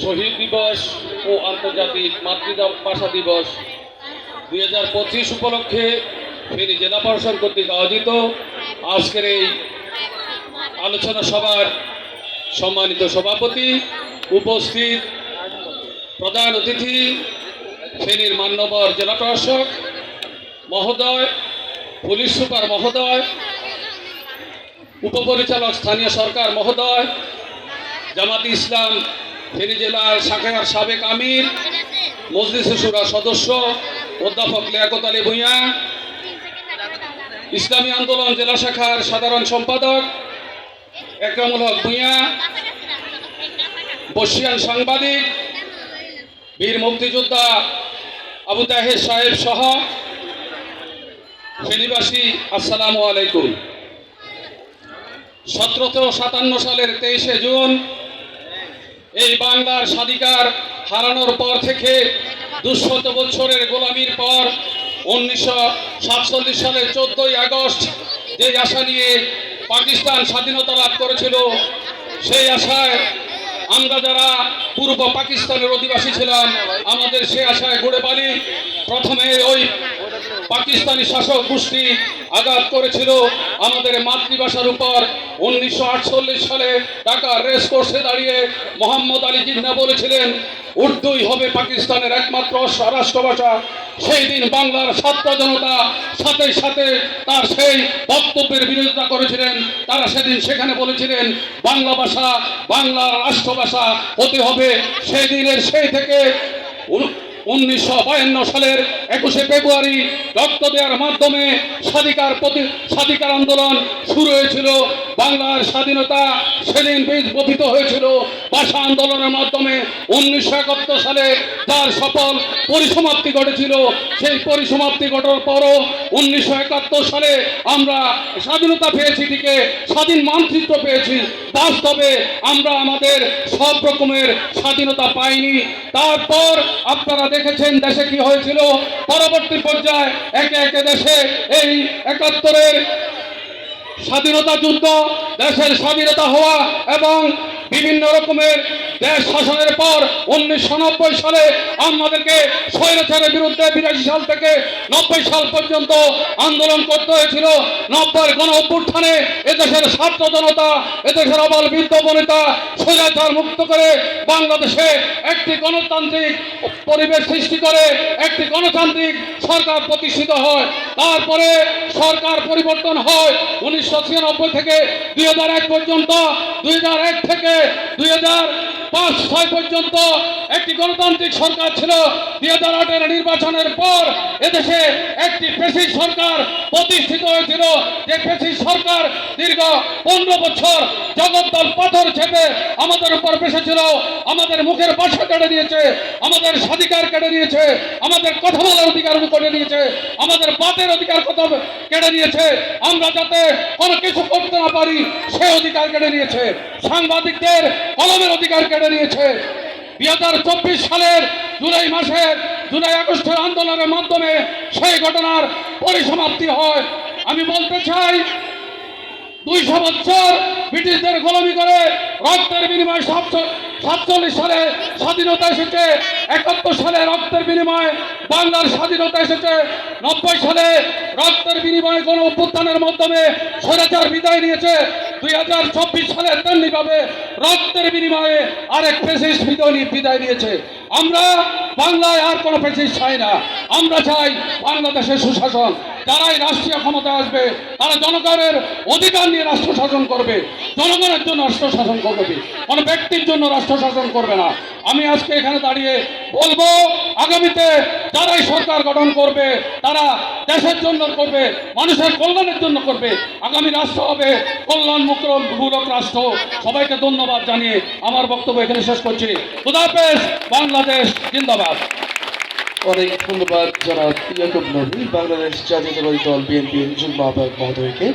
শহীদ দিবস ও আন্তর্জাতিক মাতৃভাষা দিবস 2025 উপলক্ষে ফেনী জেলা প্রশাসন কর্তৃক আয়োজিত আজকের এই আলোচনা সভার সম্মানিত সভাপতি, উপস্থিত প্রধান অতিথি, ফেনীর মান্যবর জেলা প্রশাসক মহোদয়, পুলিশ সুপার মহোদয়, উপপরিচালক স্থানীয় সরকার মহোদয়, জামাতি ইসলাম ফেনী জেলার শাখার সাবেক আমির, মজলিসে শুরা সদস্য অধ্যাপক লিয়াকত আলী ভূঁইয়া, ইসলামী আন্দোলন জেলা শাখার সাধারণ সম্পাদক একরামুল হক ভূঁইয়া, বর্ষিয়ান সাংবাদিক বীর মুক্তিযোদ্ধা আবু তাহের সাহেব সহ ফেনীবাসী, আসসালামু আলাইকুম। 1757 সালের 23শে জুন এই বাংলার স্বাধিকার হারানোর পর থেকে 200 বছরের গোলামির পর 1947 সালের 14ই আগস্ট যে আশা নিয়ে পাকিস্তান স্বাধীনতা লাভ করেছিল, সেই আশায় আমরা যারা পূর্ব পাকিস্তানের অধিবাসী ছিলাম, আমাদের সে আশায় গড়ে পালি। প্রথমে ওই পাকিস্তানি শাসক গোষ্ঠী আঘাত করেছিল আমাদের মাতৃভাষার উপর। 1948 সালে ঢাকার রেস কোর্সে দাঁড়িয়ে মোহাম্মদ আলী জিন্নাহ বলেছিলেন উর্দুই হবে পাকিস্তানের একমাত্র রাষ্ট্রভাষা। সেই দিন বাংলার ছাত্র জনতা সাথে সাথে তার সেই বক্তব্যের বিরোধিতা করেছিলেন। তারা সেদিন সেখানে বলেছিলেন বাংলা ভাষা বাংলার রাষ্ট্রভাষা হতে হবে। সেই দিনের সেই থেকে 1952 সালের 21শে ফেব্রুয়ারি রক্ত দেওয়ার মাধ্যমে স্বাধিকার আন্দোলন শুরু হয়েছিল। বাংলার স্বাধীনতা সেদিন বীজবপিত হয়েছিল ভাষা আন্দোলনের মাধ্যমে। 1971 সালে যার সফল পরিসমাপ্তি ঘটেছিল, সেই পরিসমাপ্তি ঘটার পরও 1971 সালে আমরা স্বাধীনতা পেয়েছি, দিকে স্বাধীন মানচিত্র পেয়েছি। বাস্তবে আমরা আমাদের সব রকমের স্বাধীনতা পাইনি। তারপর আপনারা দেখেছেন দেশে কি হয়েছিল। পরবর্তী পর্যায়ে একে একে দেশে এই 71-এর স্বাধীনতা যুদ্ধ, দেশের স্বাধীনতা হওয়া এবং বিভিন্ন রকমের দেশ শাসনের পর 1990 সালে আমাদেরকে স্বৈরাচারের বিরুদ্ধে 82 সাল থেকে 90 সাল পর্যন্ত আন্দোলন করতে হয়েছিল। 90-এর গণ অভ্যুত্থানে এদেশের ছাত্র জনতা, এদেশের আবাল বৃদ্ধ বনিতা স্বৈরাচার মুক্ত করে বাংলাদেশে একটি গণতান্ত্রিক পরিবেশ সৃষ্টি করে একটি গণতান্ত্রিক সরকার প্রতিষ্ঠিত হয়। তারপরে সরকার পরিবর্তন হয় 1996 থেকে 2001 পর্যন্ত। 2001 থেকে 2005-06 পর্যন্ত একটি গণতান্ত্রিক সরকার ছিল। 2008-এর নির্বাচনের পর এদেশে একটি ফ্যাসিস্ট সরকার প্রতিষ্ঠিত হয়েছিল। যে ফ্যাসিস্ট সরকার দীর্ঘ 15 বছর জগদ্দল পাথর চেপে আমাদের উপর বসেছিল। আমাদের মুখের ভাষা কেড়ে নিয়েছে, আমাদের স্বাধিকার কেড়ে নিয়েছে, আমাদের কথা বলার অধিকার কেড়ে নিয়েছে, আমাদের বাতের অধিকার কথা কেড়ে নিয়েছে। আমরা যাতে কোনো কিছু করতে না পারি সে অধিকার কেড়ে নিয়েছে। সাংবাদিকদের কলমের অধিকার কেড়ে নিয়েছে। 2024 সালের জুলাই আগস্টের আন্দোলনের মাধ্যমে সেই ঘটনার পরিসমাপ্তি হয়। আমি বলতে চাই 200 বছর ব্রিটিশদের গোলামি করে রক্তের বিনিময়ে 47 সালে স্বাধীনতা এসেছে। 71 সালে রক্তের বিনিময়ে বাংলার স্বাধীনতা এসেছে। 90 সালে রক্তের বিনিময়ে গণ অভ্যুত্থানের মাধ্যমে স্বৈরাচার বিদায় নিয়েছে। 2024 সালে তেমনিভাবে রক্তের বিনিময়ে আরেক ফ্যাসিস্ট বিদায় নিয়েছে। আমরা বাংলায় আর কোনো ফ্যাসিস্ট চাই না। আমরা চাই বাংলাদেশের সুশাসন। যারাই রাষ্ট্রীয় ক্ষমতায় আসবে তারা জনগণের অধিকার নিয়ে রাষ্ট্র শাসন করবে, জনগণের জন্য রাষ্ট্র শাসন করবে, কোনো ব্যক্তির জন্য রাষ্ট্র শাসন করবে না। আমি আজকে এখানে দাঁড়িয়ে বলবো, আগামীতে যারাই সরকার গঠন করবে তারা দেশের জন্য করবে, মানুষের কল্যাণের জন্য করবে। আগামী রাষ্ট্র হবে কল্যাণমূলক রাষ্ট্র। সবাইকে ধন্যবাদ জানিয়ে আমার বক্তব্য এখানে শেষ করছি। খুদা হাফেজ। বাংলাদেশ জিন্দাবাদ। অনেক ধন্যবাদ জনাব ইয়াকুব নবী, বাংলাদেশ জাতীয়তাবাদী দল বিএনপির যুগ্ম আহ্বায়ক মহোদয়কে।